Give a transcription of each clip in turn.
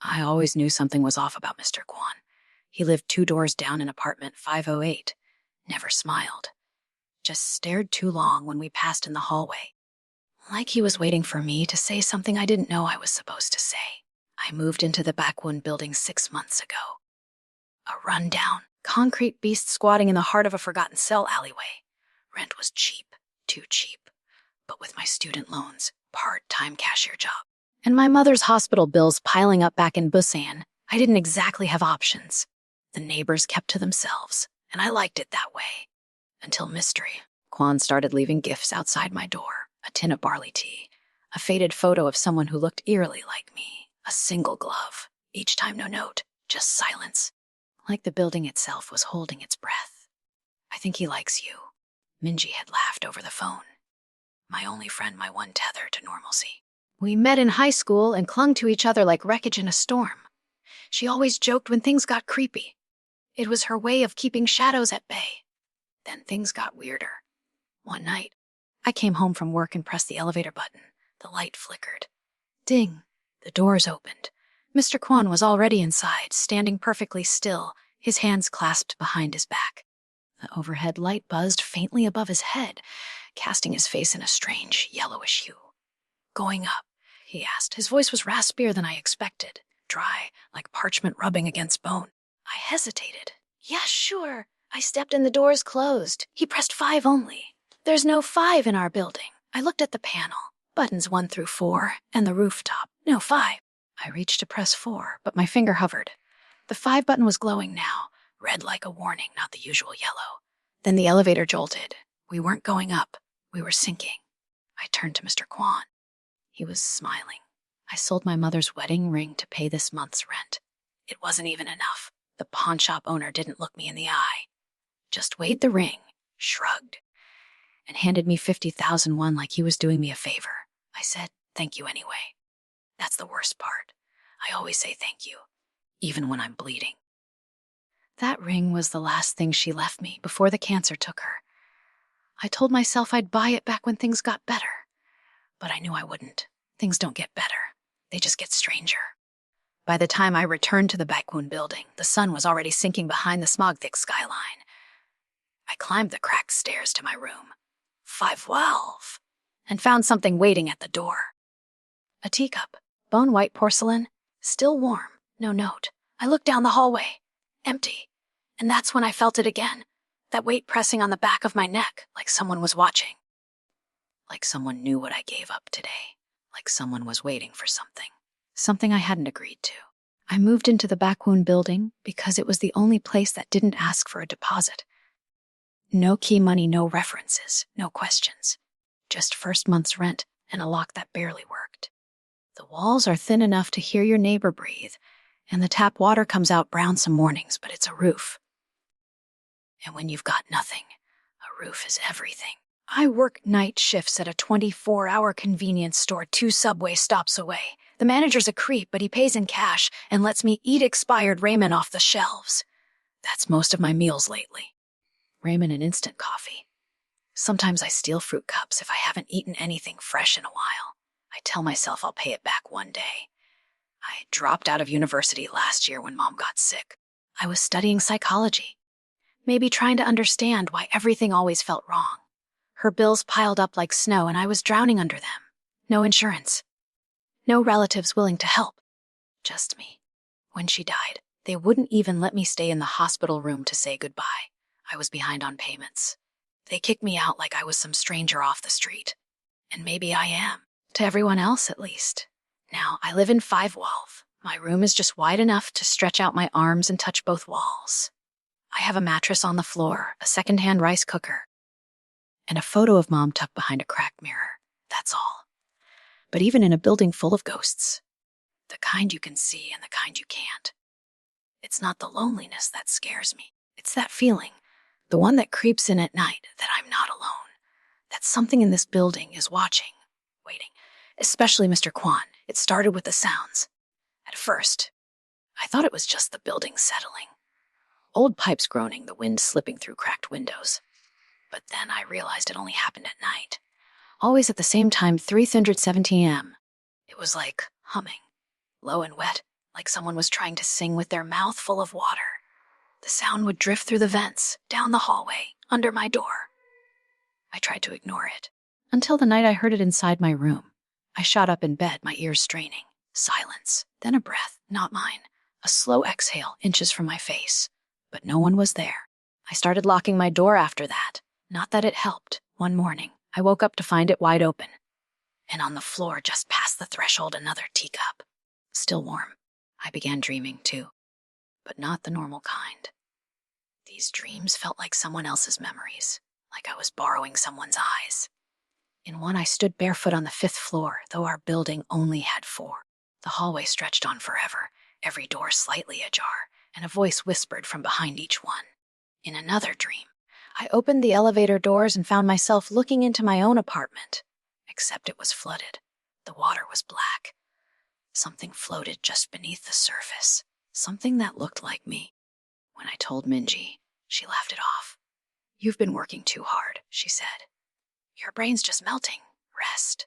I always knew something was off about Mr. Kwan. He lived 2 doors down in apartment 508. Never smiled. Just stared too long when we passed in the hallway. Like he was waiting for me to say something I didn't know I was supposed to say. I moved into the Bakwun building 6 months ago. A rundown, concrete beast squatting in the heart of a forgotten cell alleyway. Rent was cheap, too cheap. But with my student loans, part-time cashier job, and my mother's hospital bills piling up back in Busan, I didn't exactly have options. The neighbors kept to themselves, and I liked it that way. Until mystery. Kwan started leaving gifts outside my door. A tin of barley tea. A faded photo of someone who looked eerily like me. A single glove. Each time no note, just silence. Like the building itself was holding its breath. I think he likes you. Minji had laughed over the phone. My only friend, my one tether to normalcy. We met in high school and clung to each other like wreckage in a storm. She always joked when things got creepy. It was her way of keeping shadows at bay. Then things got weirder. One night, I came home from work and pressed the elevator button. The light flickered. Ding! The doors opened. Mr. Kwan was already inside, standing perfectly still, his hands clasped behind his back. The overhead light buzzed faintly above his head, casting his face in a strange, yellowish hue. Going up, he asked. His voice was raspier than I expected, dry, like parchment rubbing against bone. I hesitated. Yeah, sure. I stepped and the doors closed. He pressed 5 only. There's no 5 in our building. I looked at the panel. Buttons 1 through 4, and the rooftop. No 5. I reached to press 4, but my finger hovered. The 5 button was glowing now, red like a warning, not the usual yellow. Then the elevator jolted. We weren't going up. We were sinking. I turned to Mr. Kwan. He was smiling. I sold my mother's wedding ring to pay this month's rent. It wasn't even enough. The pawn shop owner didn't look me in the eye. Just weighed the ring, shrugged, and handed me 50,000 won like he was doing me a favor. I said, thank you anyway. That's the worst part. I always say thank you, even when I'm bleeding. That ring was the last thing she left me before the cancer took her. I told myself I'd buy it back when things got better. But I knew I wouldn't. Things don't get better. They just get stranger. By the time I returned to the Bakwun building, the sun was already sinking behind the smog-thick skyline. I climbed the cracked stairs to my room, 512, and found something waiting at the door. A teacup, bone-white porcelain, still warm, no note. I looked down the hallway, empty, and that's when I felt it again, that weight pressing on the back of my neck, like someone was watching. Like someone knew what I gave up today, like someone was waiting for something I hadn't agreed to. I moved into the Bakwun building because it was the only place that didn't ask for a deposit. No key money, no references, no questions. Just first month's rent and a lock that barely worked. The walls are thin enough to hear your neighbor breathe, and the tap water comes out brown some mornings, but it's a roof. And when you've got nothing, a roof is everything. I work night shifts at a 24-hour convenience store 2 subway stops away. The manager's a creep, but he pays in cash and lets me eat expired ramen off the shelves. That's most of my meals lately. Ramen and instant coffee. Sometimes I steal fruit cups if I haven't eaten anything fresh in a while. I tell myself I'll pay it back one day. I dropped out of university last year when Mom got sick. I was studying psychology. Maybe trying to understand why everything always felt wrong. Her bills piled up like snow and I was drowning under them. No insurance. No relatives willing to help. Just me. When she died, they wouldn't even let me stay in the hospital room to say goodbye. I was behind on payments. They kicked me out like I was some stranger off the street. And maybe I am. To everyone else, at least. Now, I live in 512. My room is just wide enough to stretch out my arms and touch both walls. I have a mattress on the floor, a secondhand rice cooker, and a photo of Mom tucked behind a cracked mirror. That's all. But even in a building full of ghosts, the kind you can see and the kind you can't, it's not the loneliness that scares me. It's that feeling, the one that creeps in at night, that I'm not alone, that something in this building is watching, waiting, especially Mr. Kwan. It started with the sounds. At first, I thought it was just the building settling. Old pipes groaning, the wind slipping through cracked windows. But then I realized it only happened at night. Always at the same time, 3:17 a.m. It was like humming, low and wet, like someone was trying to sing with their mouth full of water. The sound would drift through the vents, down the hallway, under my door. I tried to ignore it, until the night I heard it inside my room. I shot up in bed, my ears straining. Silence, then a breath, not mine. A slow exhale, inches from my face. But no one was there. I started locking my door after that. Not that it helped. One morning, I woke up to find it wide open. And on the floor, just past the threshold, another teacup. Still warm. I began dreaming, too. But not the normal kind. These dreams felt like someone else's memories, like I was borrowing someone's eyes. In one, I stood barefoot on the 5th floor, though our building only had 4. The hallway stretched on forever, every door slightly ajar, and a voice whispered from behind each one. In another dream, I opened the elevator doors and found myself looking into my own apartment, except it was flooded. The water was black. Something floated just beneath the surface, something that looked like me. When I told Minji, she laughed it off. "You've been working too hard," she said. "Your brain's just melting. Rest."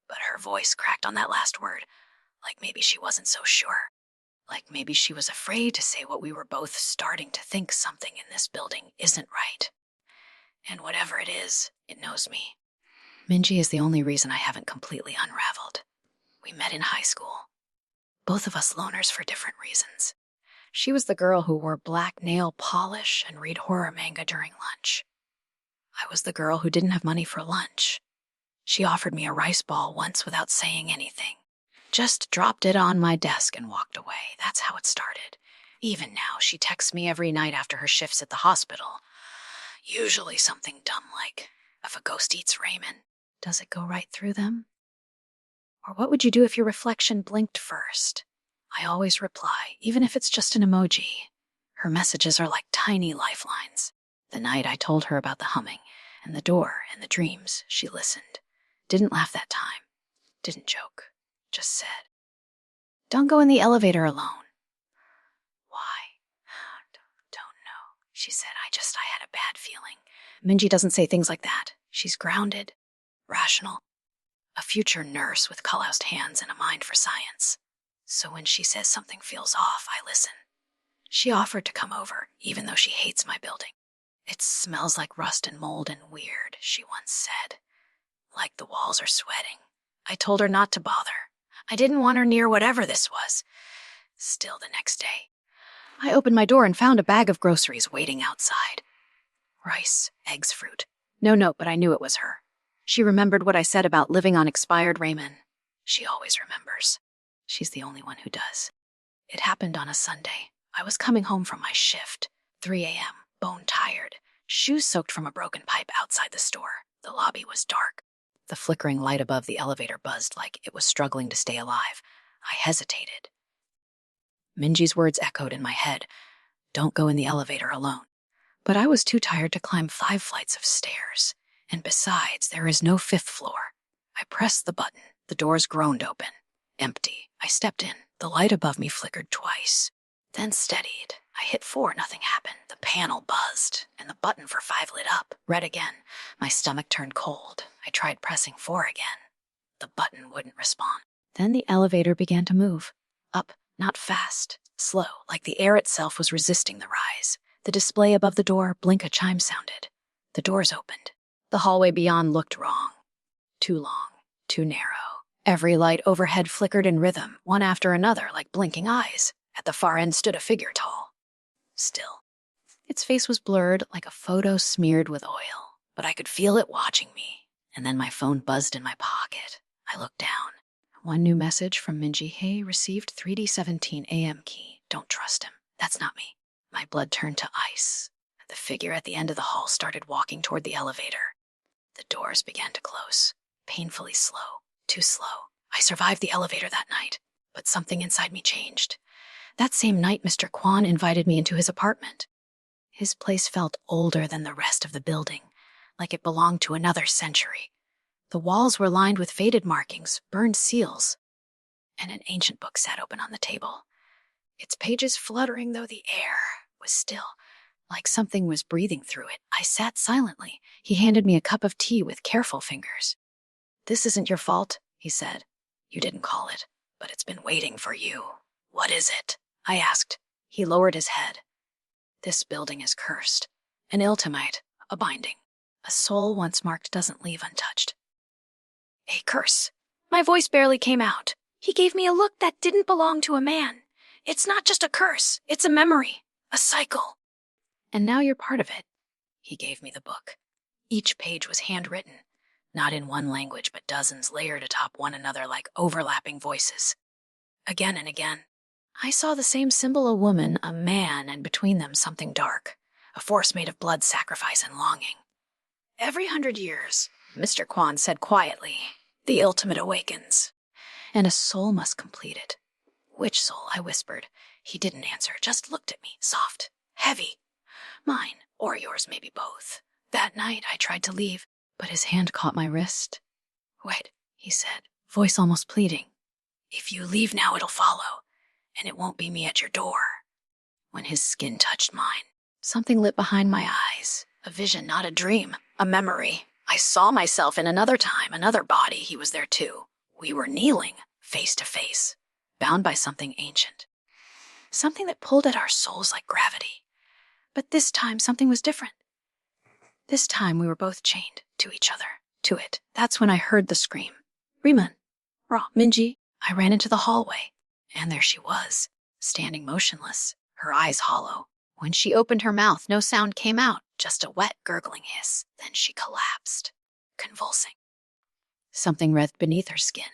But her voice cracked on that last word, like maybe she wasn't so sure. Like maybe she was afraid to say what we were both starting to think: something in this building isn't right. And whatever it is, it knows me. Minji is the only reason I haven't completely unraveled. We met in high school. Both of us loners for different reasons. She was the girl who wore black nail polish and read horror manga during lunch. I was the girl who didn't have money for lunch. She offered me a rice ball once without saying anything. Just dropped it on my desk and walked away. That's how it started. Even now, she texts me every night after her shifts at the hospital. Usually something dumb like, "If a ghost eats ramen, does it go right through them?" Or, "What would you do if your reflection blinked first?" I always reply, even if it's just an emoji. Her messages are like tiny lifelines. The night I told her about the humming and the door and the dreams, she listened. Didn't laugh that time. Didn't joke. Just said, "Don't go in the elevator alone." "Why?" Don't know," she said. I had a bad feeling. Minji doesn't say things like that. She's grounded, rational, a future nurse with calloused hands and a mind for science. So when she says something feels off, I listen. She offered to come over, even though she hates my building. "It smells like rust and mold and weird," she once said. "Like the walls are sweating." I told her not to bother. I didn't want her near whatever this was. Still, the next day, I opened my door and found a bag of groceries waiting outside. Rice, eggs, fruit. No note, but I knew it was her. She remembered what I said about living on expired ramen. She always remembers. She's the only one who does. It happened on a Sunday. I was coming home from my shift. 3 a.m., bone tired, shoes soaked from a broken pipe outside the store. The lobby was dark. The flickering light above the elevator buzzed like it was struggling to stay alive. I hesitated. Minji's words echoed in my head. "Don't go in the elevator alone." But I was too tired to climb 5 flights of stairs. And besides, there is no 5th floor. I pressed the button. The doors groaned open. Empty. I stepped in. The light above me flickered twice. Then steadied. I hit 4. Nothing happened. The panel buzzed, and the button for 5 lit up. Red again. My stomach turned cold. I tried pressing 4 again. The button wouldn't respond. Then the elevator began to move. Up, not fast. Slow, like the air itself was resisting the rise. The display above the door, blink a chime sounded. The doors opened. The hallway beyond looked wrong. Too long. Too narrow. Every light overhead flickered in rhythm, one after another, like blinking eyes. At the far end stood a figure tall. Still. Its face was blurred, like a photo smeared with oil, but I could feel it watching me. And then my phone buzzed in my pocket. I looked down. One new message from Minji. "Hey, received 3D17 AM key. Don't trust him." That's not me. My blood turned to ice. The figure at the end of the hall started walking toward the elevator. The doors began to close. Painfully slow. Too slow. I survived the elevator that night, but something inside me changed. That same night, Mr. Kwon invited me into his apartment. His place felt older than the rest of the building, like it belonged to another century. The walls were lined with faded markings, burned seals, and an ancient book sat open on the table. Its pages fluttering, though the air was still, like something was breathing through it. I sat silently. He handed me a cup of tea with careful fingers. "This isn't your fault," he said. "You didn't call it, but it's been waiting for you." What is it? I asked. He lowered his head. This building is cursed. An ultimate, a binding. A soul once marked doesn't leave untouched. A curse. My voice barely came out. He gave me a look that didn't belong to a man. It's not just a curse, it's a memory, a cycle. And now you're part of it. He gave me the book. Each page was handwritten, not in one language, but dozens layered atop one another like overlapping voices. Again and again, I saw the same symbol: a woman, a man, and between them something dark, a force made of blood, sacrifice, and longing. Every 100 years, Mr. Kwan said quietly, the ultimate awakens, and a soul must complete it. Which soul? I whispered. He didn't answer, just looked at me, soft, heavy. Mine, or yours, maybe both. That night I tried to leave, but his hand caught my wrist. Wait, he said, voice almost pleading. If you leave now, it'll follow, and it won't be me at your door. When his skin touched mine, something lit behind my eyes. A vision, not a dream, a memory. I saw myself in another time, another body. He was there too. We were kneeling, face to face, bound by something ancient. Something that pulled at our souls like gravity. But this time, something was different. This time, we were both chained to each other, to it. That's when I heard the scream. Riemann. Ra, Minji. I ran into the hallway, and there she was, standing motionless, her eyes hollow. When she opened her mouth, no sound came out, just a wet, gurgling hiss. Then she collapsed, convulsing. Something writhed beneath her skin.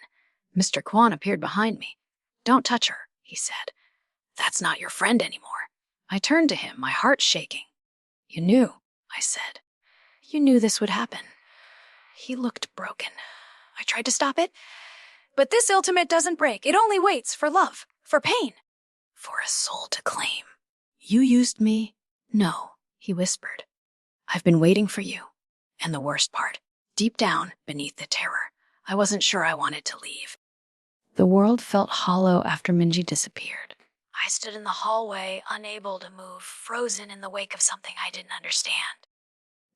Mr. Kwan appeared behind me. Don't touch her, he said. That's not your friend anymore. I turned to him, my heart shaking. You knew, I said. You knew this would happen. He looked broken. I tried to stop it. But this ultimate doesn't break. It only waits for love, for pain, for a soul to claim. You used me? No, he whispered. I've been waiting for you. And the worst part, deep down, beneath the terror, I wasn't sure I wanted to leave. The world felt hollow after Minji disappeared. I stood in the hallway, unable to move, frozen in the wake of something I didn't understand.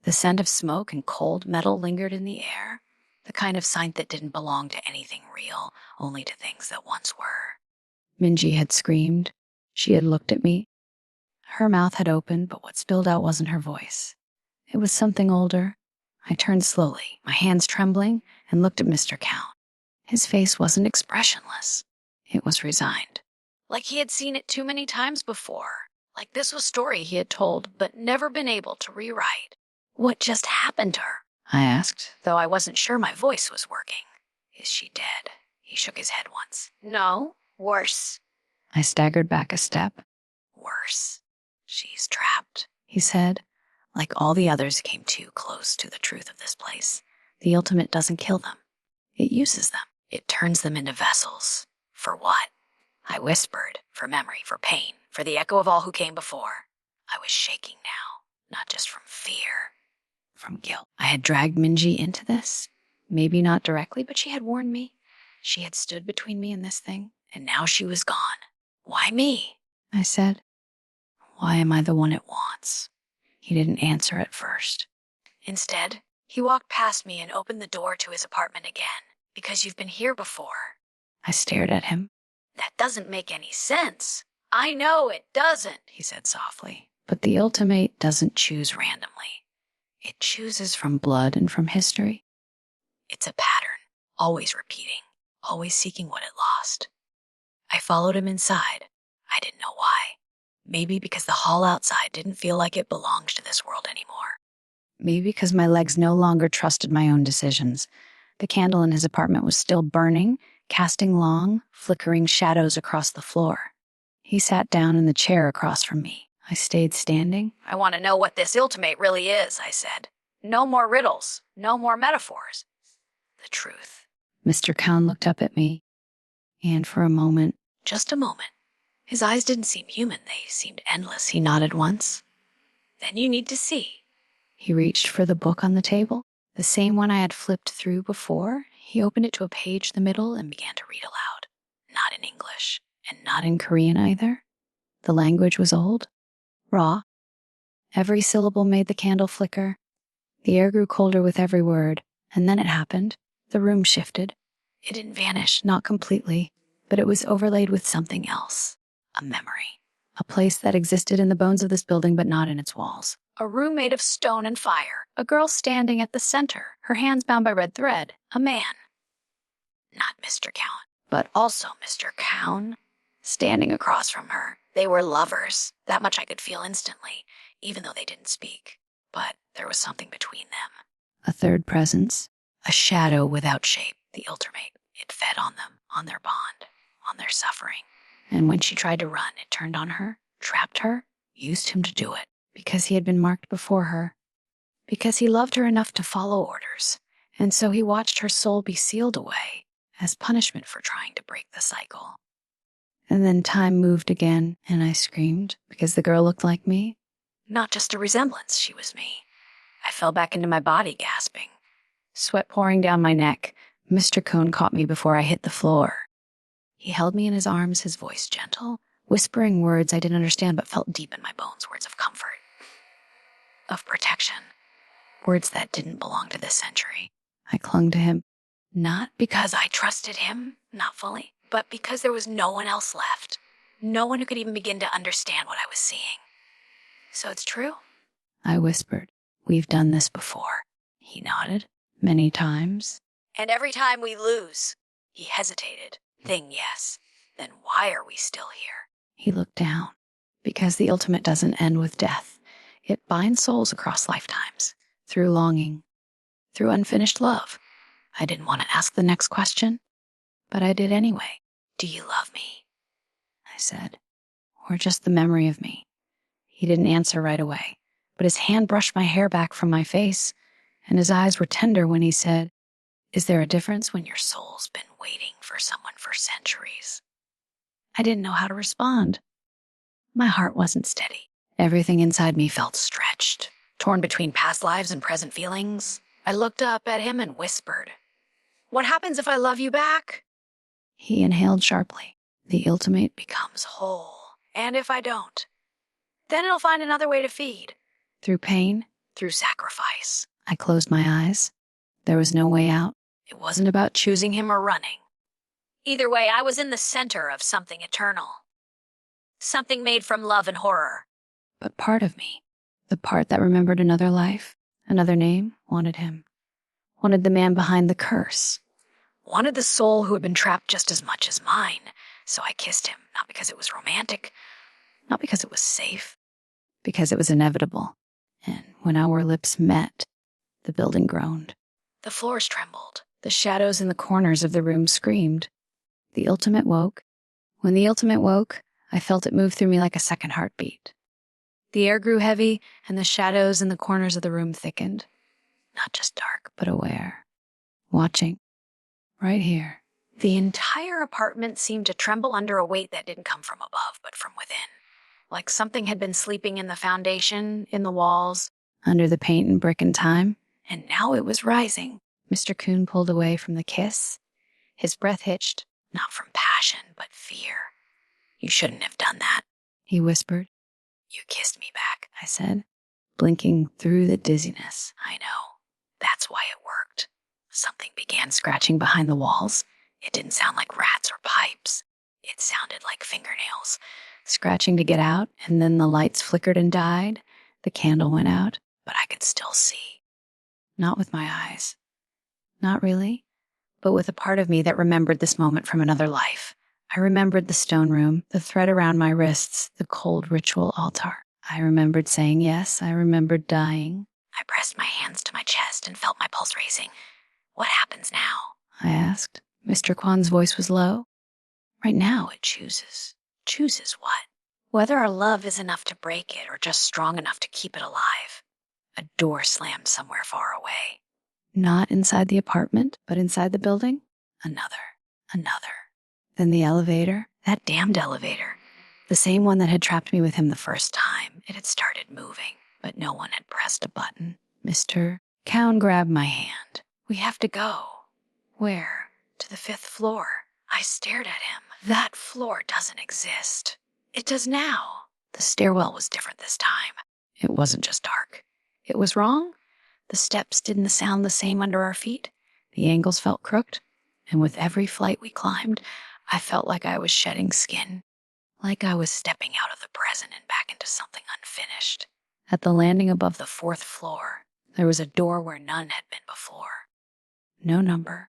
The scent of smoke and cold metal lingered in the air, the kind of scent that didn't belong to anything real, only to things that once were. Minji had screamed. She had looked at me. Her mouth had opened, but what spilled out wasn't her voice. It was something older. I turned slowly, my hands trembling, and looked at Mr. Count. His face wasn't expressionless. It was resigned. Like he had seen it too many times before. Like this was a story he had told, but never been able to rewrite. What just happened to her? I asked, though I wasn't sure my voice was working. Is she dead? He shook his head once. No, worse. I staggered back a step. Worse. She's trapped, he said. Like all the others, came too close to the truth of this place. The ultimate doesn't kill them. It uses them. It turns them into vessels. For what? I whispered. For memory, for pain, for the echo of all who came before. I was shaking now, not just from fear, from guilt. I had dragged Minji into this. Maybe not directly, but she had warned me. She had stood between me and this thing, and now she was gone. Why me? I said. Why am I the one it wants? He didn't answer at first. Instead, he walked past me and opened the door to his apartment again. Because you've been here before. I stared at him. That doesn't make any sense. I know it doesn't, he said softly. But the ultimate doesn't choose randomly. It chooses from blood and from history. It's a pattern, always repeating, always seeking what it lost. I followed him inside. I didn't know why. Maybe because the hall outside didn't feel like it belonged to this world anymore. Maybe because my legs no longer trusted my own decisions. The candle in his apartment was still burning, casting long, flickering shadows across the floor. He sat down in the chair across from me. I stayed standing. I want to know what this ultimate really is, I said. No more riddles, no more metaphors. The truth. Mr. Khan looked up at me, and for a moment, just a moment, his eyes didn't seem human, they seemed endless. He nodded once. Then you need to see. He reached for the book on the table, the same one I had flipped through before. He opened it to a page in the middle and began to read aloud. Not in English, and not in Korean either. The language was old, raw. Every syllable made the candle flicker. The air grew colder with every word, and then it happened. The room shifted. It didn't vanish, not completely. but it was overlaid with something else. A memory. A place that existed in the bones of this building but not in its walls. A room made of stone and fire. A girl standing at the center, her hands bound by red thread. A man. Not Mr. Cowan, but also Mr. Cowan. Standing across from her. They were lovers. That much I could feel instantly, even though they didn't speak. But there was something between them. A third presence. A shadow without shape. The ultimate. It fed on them, on their bond, on their suffering. And when she tried to run, it turned on her, trapped her, used him to do it. Because he had been marked before her. Because he loved her enough to follow orders. And so he watched her soul be sealed away as punishment for trying to break the cycle. And then time moved again, and I screamed because the girl looked like me. Not just a resemblance, she was me. I fell back into my body, gasping. Sweat pouring down my neck. Mr. Cohn caught me before I hit the floor. He held me in his arms, his voice gentle, whispering words I didn't understand but felt deep in my bones, words of comfort, of protection, words that didn't belong to this century. I clung to him, not because I trusted him, not fully, but because there was no one else left, no one who could even begin to understand what I was seeing. So it's true? I whispered. We've done this before. He nodded. Many times. And every time we lose. He hesitated. Thing, yes. Then why are we still here? He looked down. Because the ultimate doesn't end with death. It binds souls across lifetimes. Through longing. Through unfinished love. I didn't want to ask the next question. But I did anyway. Do you love me? I said. Or just the memory of me? He didn't answer right away. But his hand brushed my hair back from my face. And his eyes were tender when he said, Is there a difference when your soul's been waiting for someone for centuries? I didn't know how to respond. My heart wasn't steady. Everything inside me felt stretched, torn between past lives and present feelings. I looked up at him and whispered, What happens if I love you back? He inhaled sharply. The ultimate becomes whole. And if I don't, then it'll find another way to feed. Through pain, through sacrifice. I closed my eyes. There was no way out. It wasn't about choosing him or running. Either way, I was in the center of something eternal. Something made from love and horror. But part of me, the part that remembered another life, another name, wanted him. Wanted the man behind the curse. Wanted the soul who had been trapped just as much as mine. So I kissed him, not because it was romantic, not because it was safe, because it was inevitable. And when our lips met, the building groaned. The floors trembled. The shadows in the corners of the room screamed. The ultimate woke. When the ultimate woke, I felt it move through me like a second heartbeat. The air grew heavy, and the shadows in the corners of the room thickened. Not just dark, but aware. Watching. Right here. The entire apartment seemed to tremble under a weight that didn't come from above, but from within. Like something had been sleeping in the foundation, in the walls, under the paint and brick and time. And now it was rising. Mr. Coon pulled away from the kiss. His breath hitched, not from passion, but fear. You shouldn't have done that, he whispered. You kissed me back, I said, blinking through the dizziness. I know. That's why it worked. Something began scratching behind the walls. It didn't sound like rats or pipes. It sounded like fingernails, scratching to get out, and then the lights flickered and died. The candle went out, but I could still see. Not with my eyes. Not really, but with a part of me that remembered this moment from another life. I remembered the stone room, the thread around my wrists, the cold ritual altar. I remembered saying yes. I remembered dying. I pressed my hands to my chest and felt my pulse racing. What happens now? I asked. Mr. Kwan's voice was low. Right now it chooses. Chooses what? Whether our love is enough to break it or just strong enough to keep it alive. A door slammed somewhere far away. Not inside the apartment, but inside the building. Another. Then the elevator. That damned elevator. The same one that had trapped me with him the first time. It had started moving, but no one had pressed a button. Mr. Cowan grabbed my hand. We have to go. Where? To the 5th floor. I stared at him. That floor doesn't exist. It does now. The stairwell was different this time. It wasn't just dark. It was wrong. The steps didn't sound the same under our feet. The angles felt crooked. And with every flight we climbed, I felt like I was shedding skin, like I was stepping out of the present and back into something unfinished. At the landing above the 4th floor, there was a door where none had been before. No number,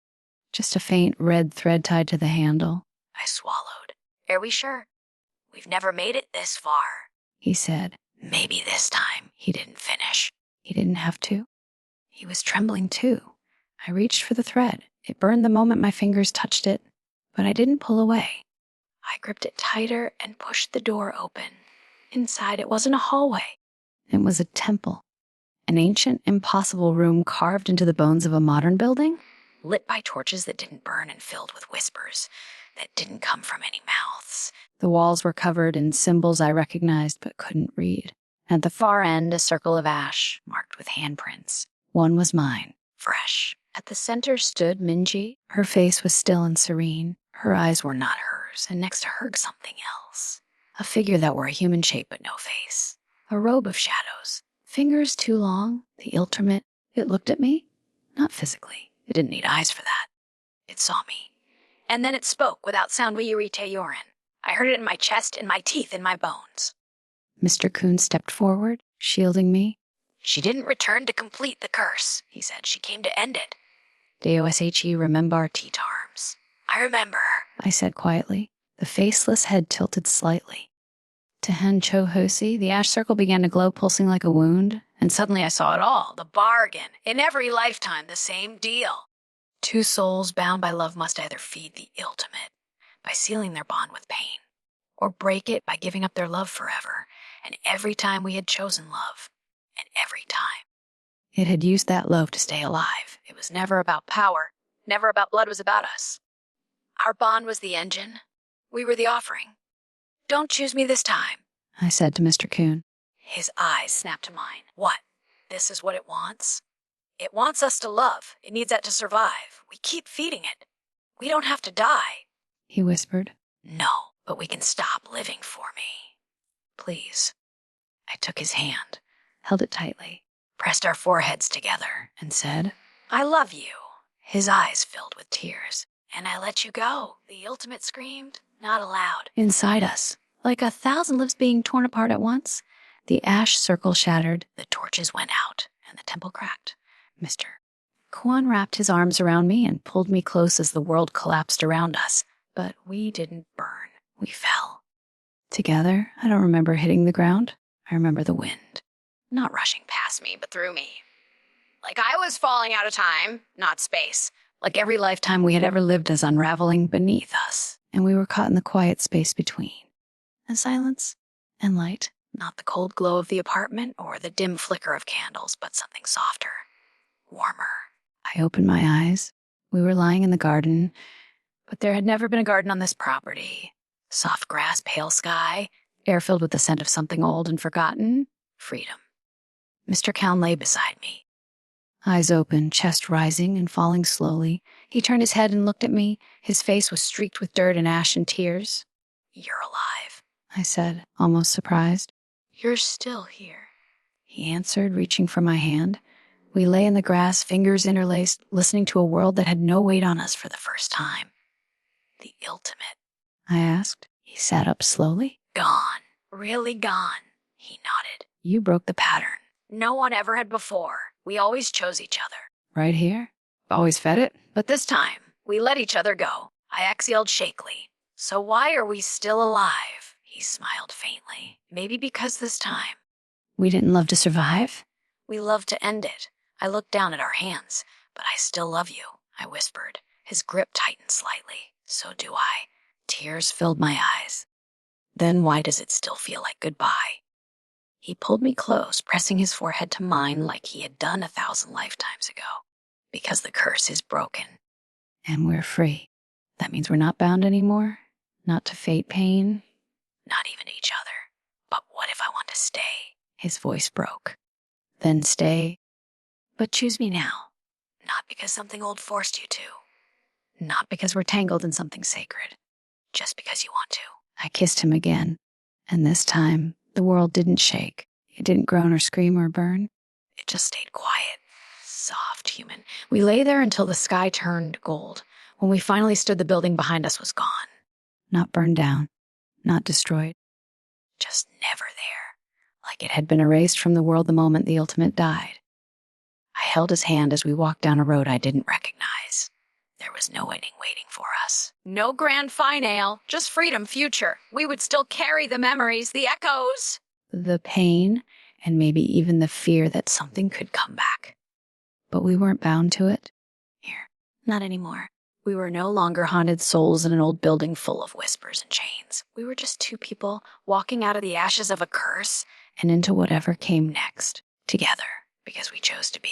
just a faint red thread tied to the handle. I swallowed. Are we sure? We've never made it this far, he said. Maybe this time. He didn't finish. He didn't have to. He was trembling too. I reached for the thread. It burned the moment my fingers touched it, but I didn't pull away. I gripped it tighter and pushed the door open. Inside, it wasn't a hallway. It was a temple. An ancient, impossible room carved into the bones of a modern building, lit by torches that didn't burn and filled with whispers that didn't come from any mouths. The walls were covered in symbols I recognized but couldn't read. At the far end, a circle of ash, marked with handprints. One was mine, fresh. At the center stood Minji. Her face was still and serene. Her eyes were not hers, and next to her something else. A figure that wore a human shape but no face. A robe of shadows. Fingers too long, the ultimate. It looked at me. Not physically. It didn't need eyes for that. It saw me. And then it spoke without sound Wiyurite Yorin. I heard it in my chest, in my teeth, in my bones. Mr. Kuhn stepped forward, shielding me. She didn't return to complete the curse, he said. She came to end it. Doshe remember T-Tarms. I remember her, I said quietly. The faceless head tilted slightly. To Hen Cho Hosi, the ash circle began to glow, pulsing like a wound, and suddenly I saw it all. The bargain. In every lifetime, the same deal. Two souls bound by love must either feed the ultimate by sealing their bond with pain, or break it by giving up their love forever. And every time we had chosen love, and every time it had used that love to stay alive. It was never about power, never about blood. It was about us. Our bond was the engine. We were the offering. Don't choose me this time, I said to Mr. Kuhn. His eyes snapped to mine. What? This is what it wants? It wants us to love. It needs that to survive. We keep feeding it. We don't have to die, he whispered. No, but we can stop living for me. Please. I took his hand, held it tightly, pressed our foreheads together, and said, I love you. His eyes filled with tears. And I let you go, the ultimate screamed, not aloud. Inside us, like 1,000 lives being torn apart at once, the ash circle shattered, the torches went out, and the temple cracked. Mr. Kwan wrapped his arms around me and pulled me close as the world collapsed around us. But we didn't burn. We fell. Together, I don't remember hitting the ground. I remember the wind. Not rushing past me, but through me. Like I was falling out of time, not space. Like every lifetime we had ever lived is unraveling beneath us, and we were caught in the quiet space between. And silence and light, not the cold glow of the apartment or the dim flicker of candles, but something softer, warmer. I opened my eyes. We were lying in the garden, but there had never been a garden on this property. Soft grass, pale sky, air filled with the scent of something old and forgotten. Freedom. Mr. Cowan lay beside me. Eyes open, chest rising and falling slowly. He turned his head and looked at me. His face was streaked with dirt and ash and tears. You're alive, I said, almost surprised. You're still here, he answered, reaching for my hand. We lay in the grass, fingers interlaced, listening to a world that had no weight on us for the first time. The ultimate, I asked. He sat up slowly. Gone. Really gone, he nodded. You broke the pattern. No one ever had before. We always chose each other. Right here? Always fed it? But this time, we let each other go. I exhaled shakily. So why are we still alive? He smiled faintly. Maybe because this time we didn't love to survive? We loved to end it. I looked down at our hands. But I still love you, I whispered. His grip tightened slightly. So do I. Tears filled my eyes. Then why does it still feel like goodbye? He pulled me close, pressing his forehead to mine like he had done 1,000 lifetimes ago. Because the curse is broken. And we're free. That means we're not bound anymore. Not to fate pain. Not even each other. But what if I want to stay? His voice broke. Then stay. But choose me now. Not because something old forced you to. Not because we're tangled in something sacred. Just because you want to. I kissed him again. And this time, the world didn't shake. It didn't groan or scream or burn. It just stayed quiet, soft, human. We lay there until the sky turned gold. When we finally stood, the building behind us was gone. not burned down, not destroyed. Just never there, like it had been erased from the world the moment the ultimate died. I held his hand as we walked down a road I didn't recognize. There was no ending waiting for us. No grand finale, just freedom future. We would still carry the memories, the echoes. The pain, and maybe even the fear that something could come back. But we weren't bound to it. Here, not anymore. We were no longer haunted souls in an old building full of whispers and chains. We were just two people walking out of the ashes of a curse and into whatever came next, together, because we chose to be.